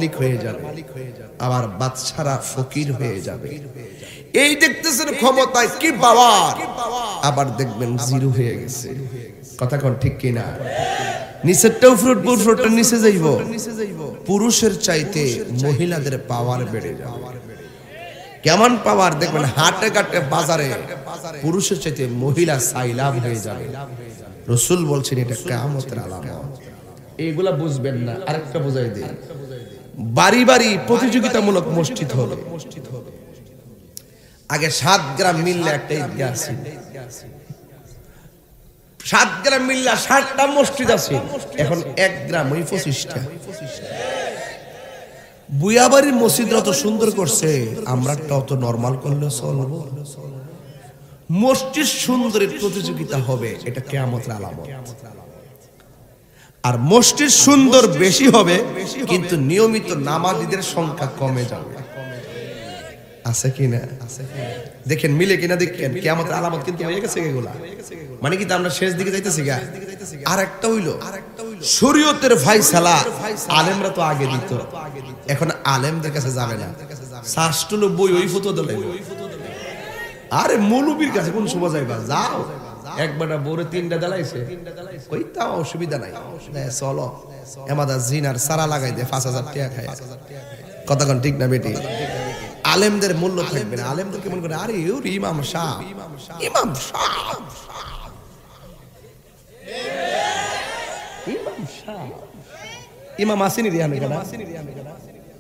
মালিক হয়ে যাবে, আবার বাদশারা ফকির হয়ে যাবে। এই দেখতেছেন ক্ষমতায় কি পাওয়ার, আবার দেখবেন জিরো হয়ে গেছে। কথা কোন ঠিক কিনা? নিচেরটা উপরটা নিচে যাইব। পুরুষের চাইতে মহিলাদের পাওয়ার বেড়ে যাবে। কেমন পাওয়ার দেখবেন? হাটে ঘাটে বাজারে পুরুষের চাইতে মহিলা সাইলাম হয়ে যাবে। রাসূল বলছেন এটা কিয়ামতের আলামত। এইগুলা বুঝবেন না, আরেকটা বুঝাই দিই। বাড়ি বাড়ি প্রতিযোগিতামূলক মসজিদ হবে। আগে 7 গ্রাম মিললে একটা ঈদগাহ ছিল, 7 গ্রাম মিললে 60টা মসজিদ আছে। এখন 1 গ্রাম ওই 25টা। বুয়াবাড়ির মসজিদরা তো সুন্দর করছে, আমরা তত নরমাল করলে চলবো? মসজিদ সুন্দরের প্রতিযোগিতা হবে, এটা কিয়ামতের আলামত। আর মসজিদ সুন্দর বেশি হবে, কিন্তু নিয়মিত নামাজীদের সংখ্যা কমে যাবে। আছে কিনা? দেখেন মিলে কিনা দেখেন, কিয়ামতের আলামত কিন্তু হয়ে গেছে এগুলা। মানে কি আমরা শেষ দিকে যাইতেছি গা? আর একটা হইলো শরীয়তের ফায়সালা আলেমরা তো আগে দিত, এখন আলেমদের কাছে যাবে না। শাস্ত্রলো বই ওই ফটো দলে, আরে মৌলবীর কাছে কোন সময় যাইবা? যাও একবার বড় 3টা দালাইছে, ওই তাও অসুবিধা নাই, চলো এমাদা জিনার সারা লাগাই দে 5000 টাকা খায়। কথা কোন ঠিক না বেটি? আলেমদের মূল্য থাকবে না। আলেমদের কেমন করে? আরে ওর ইমাম সাহেব, ইমাম সাহেব, ইমাম সাহেব, ইমাম আসেনি রে? আমি কেডা?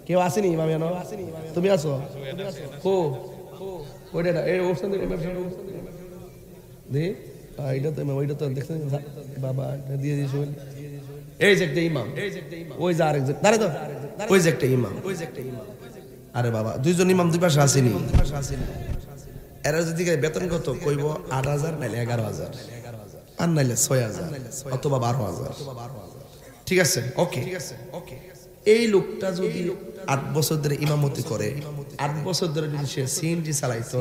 কেউ আসেনি ইমাম? জানো তুমি আছো? কো ওইটা এই ওরসন ইমাম সাহেব দে এইটা তো ওইটা তো দেখছেন বাবা দিয়ে দিয়েছে। এই যে একটা ইমাম, ওই যে আরেকজন দাঁড়ে তো, ওই যে একটা ইমাম, ওই যে একটা ইমাম। আরে বাবা দুইজন ইমাম দুই পাশে আসেনি। এরা যদি বেতন কত কইব 8000 নাইলে 11000, আর নাইলে 6000 অথবা 12000। ঠিক আছে, ওকে। এই লোকটা যদি 8 বছর ধরে ইমামতি করে, 8 বছর ধরে যদি সে সিএনজি চালাইতো,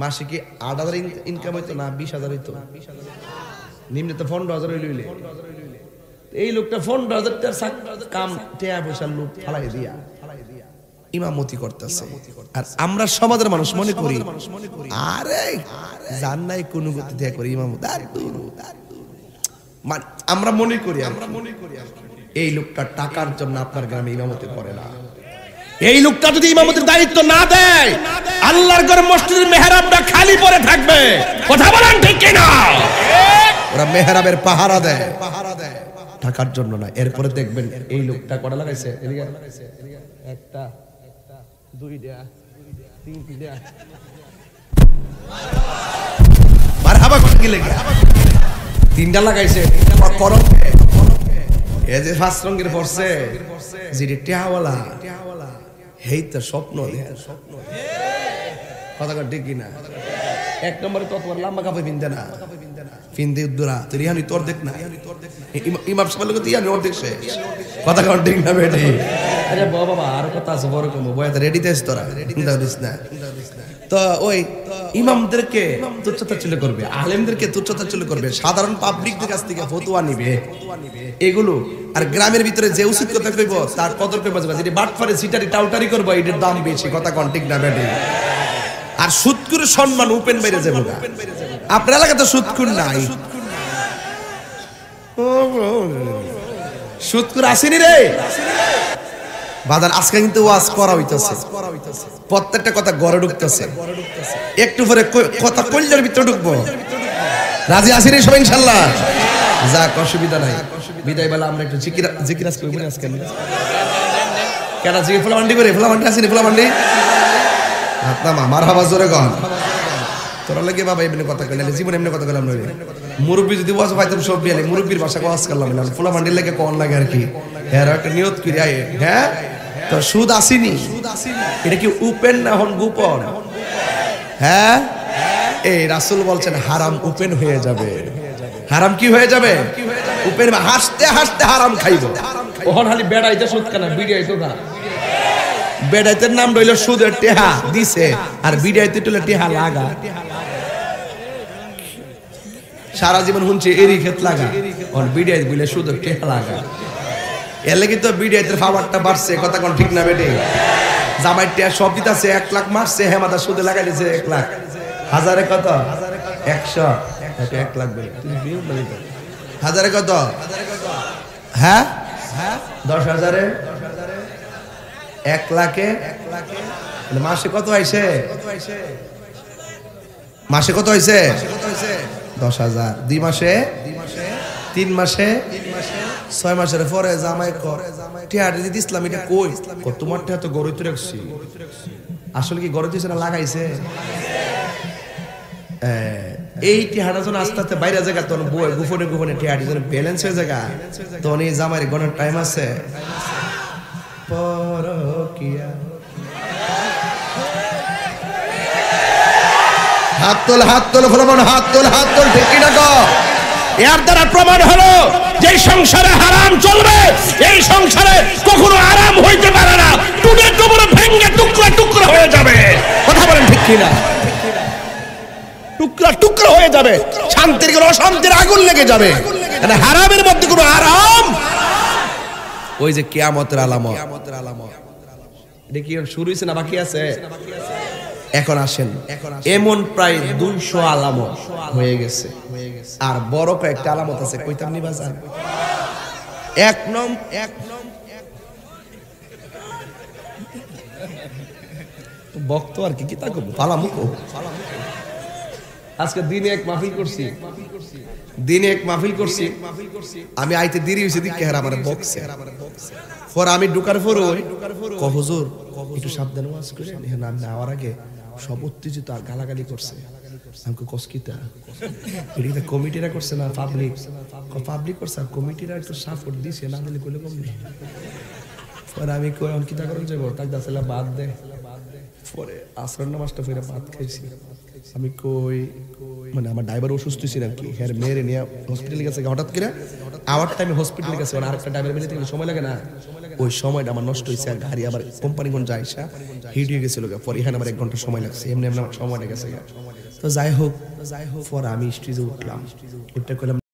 মাসে কি 8000 ইনকাম হইতো না 20000 হইতো? নিম্নে তো 15000 হইলে। এই লোকটা 15000 টাকা কাম টেয়া পয়সার লোক ফালাই দিয়া ইমামতি করতেছে। আর আমরা সমাজের মানুষ মনে করি আরে জান নাই কোন গতি দেয়া করে ইমামতি। আমরা মনে করি এই লোকটা টাকার জন্য আপনার গ্রামে ইমামতি করে না। এই লোকটা যদি ইমামতির দায়িত্ব না দেয়, আল্লাহর ঘর মসজিদের মেহরাবটা খালি পড়ে থাকবে। কথা বলেন ঠিক কিনা? ওরা মেহরাবের পাহারা দেয় টাকার জন্য না। এরপরে দেখবেন এই লোকটা কটা লাগাইছে, একটা 2টা 3টা মারহাবা কোন কি লাগে 3টা লাগাইছে। করম এই যে 5 রঙের পড়ছে যেটা টিয়াওয়ালা, হেই তো স্বপ্ন। কথা ঠিক কিনা? 1 নম্বরে তত লম্বা কাপড় পিনতে না, পিনতে উদ্দরা তুই রিহানি তোর দেখ না, ইমাম সাহেব লোক তিয়ানি ওর দেখছে। কথা কোন ঠিক না বেটি? আরে বাবা আর কথা আছে বড় কম বয়াতে রেডি তেছ তোরা চিন্তা করিস না। তো ওই ইমামদেরকে তুচ্ছতাচ্ছিল্য করবে, আলেমদেরকে তুচ্ছতাচ্ছিল্য করবে, সাধারণ পাবলিকদের কাছ থেকে ফতোয়া নিবে এগুলো। আর গ্রামের ভিতরে যে উচিত কথা কইব তার কদর কইব, যদি বাটফারে সিটারি টাউটারি করব এটার দাম বেশি। কথা কোন ঠিক না বেটি? আর সুদকুর সম্মান উপেন বাইরে যাবে। আপনার এলাকাতে সুদকুর নাই, সুদকুর আসেনি রে বাদান। আজকে কিন্তু ওয়াজ করা হইতেছে, প্রত্যেকটা কথা ঘরে ঢুকতেছে। একটু পরে কথা কল্যাণের ভিতরে ঢুকবো। রাজি আছি রে সবাই ইনশাআল্লাহ? যাক অসুবিধা নাই। বিদায় বেলা আমরা একটু জিকিরাজ করব না আজকে। কেন জিকির ফুলামান্ডি করে? ফুলামান্ডি আসেনি? ফুলামান্ডি আপনার মারহাবা জোরে কন। তোরা লাগে বাবা এমনি কথা কইলে জীবন এমনি কথা কইলাম নইলে। মুরব্বি যদি ওয়াজ পাইতাম সব বিয়ালে মুরব্বির ভাষা ওয়াজ করলাম না। ফুলামান্ডির লাগে কোন লাগে আর কি? এর একটা নিয়ত করি আয়। হ্যাঁ তো সুদ আসেনি, এটা কি উপেন না হন গোপন? হ্যাঁ এই রাসূল বলছেন হারাম উপেন হয়ে যাবে। হারাম কি হয়ে যাবে? উপেন। হাসতে হাসতে হারাম খাইব। ওহন খালি বেড়াইতে সুদ কেনা, বিড়াইতো না। বেড়াইতের নাম রইল সুদের টেহা দিছে, আর বিড়াইতে টলে টেহা লাগা। সারা জীবন শুনছে এরি ক্ষেত লাগা, আর বিড়াই বলে সুদের টেহা লাগা। এর লাগি তো বিডিআইতে পাওয়ারটা বাড়ছে, কথা কোন ঠিক না বেটে? জামাইটা সব দিতাছে, 1 লাখ মারছে, হেমাদা সুদে লাগাই দিয়েছে 1 লাখ। হাজারে কত? 100, 1 লাখ বের। তুমি বিয়ে বলি তো হাজারে কত? হ্যাঁ 10,000 1 লাখে মাসে কত আইছে? মাসে কত হইছে? 10,000। 2 মাসে, 3 মাসে, 6 মাসের পরে জামাই কর টিয়াটা দিতে ইসলাম। এটা কই? তোমার টিয়া তো গড়ে তুই রাখছি। আসলে কি গড়ে তুইছে না লাগাইছে? এই টিয়াটা যখন আস্তে আস্তে বাইরে জায়গা তখন বই গোপনে গোপনে টিয়াটি যখন ব্যালেন্স হয়ে জায়গা তখন এই জামাইয়ের গণের টাইম আছে। পরকিয়া হাত তোল, হাত তোল, ফলমান হাত তোল, হাত তোল, ঠিক কি না গো? এর দ্বারা প্রমাণ হলো যে সংসারে হারাম চলবে, এই সংসারে কখনো আরাম হইতে পারে না। টুনে টুকরো ভেঙে টুকরা টুকরা হয়ে যাবে। কথা বলেন ঠিক কি না? টুকরা টুকরা হয়ে যাবে, শান্তির কোনো অশান্তির আগুন লেগে যাবে। মানে হারামের মধ্যে কোনো আরাম, ওই যে কিয়ামতের আলামত। এটা কি শুরু হয়েছে না বাকি আছে? এখন আসেন, এমন প্রায় 200 আলামত হয়ে গেছে, আর বড় কয়েকটা আলামত আছে। কইতাম নি বাজার? 1 নং বক্ত আর কি তা করবো পালামুকো। আজকে দিনে এক মাহফিল করছি, আমি আইতে দেরি হয়েছে দিকে হার আমার বক্সে। পর আমি ঢুকার পর হুজুর একটু সাবধানে ওয়াজ করে আমি যাওয়ার আগে সব উত্তেজিত আর গালাগালি করছে। আমাকে কসকিতা এটা কমিটিরা করছে না পাবলিক করছে, আর কমিটিরা একটু সাপোর্ট দিছে, না দিলে কইলে কমবে। পরে আমি কই আমি কিতা করুন যাবো, তাই দাসেলা বাদ দে। পরে আসর নামাজটা ফিরে ভাত খাইছি। আমি কই মানে আমার ড্রাইভার অসুস্থ ছিল আর কি, হ্যাঁ মেয়েরে নিয়ে হসপিটালে গেছে। হঠাৎ করে আওয়ার টাইমে হসপিটালে গেছে, আর একটা ড্রাইভার মিলিতে গেলে সময় লাগে না, ওই সময়টা আমার নষ্ট হয়েছে। আর গাড়ি আবার কোম্পানিগঞ্জ যাইসা হিট হয়ে গেছিল, পরে এখানে আমার 1 ঘন্টা সময় লাগছে, এমনি এমনি সময়টা গেছে। তো যাই হোক পরে আমি স্টেজে উঠলাম, উঠতে করলাম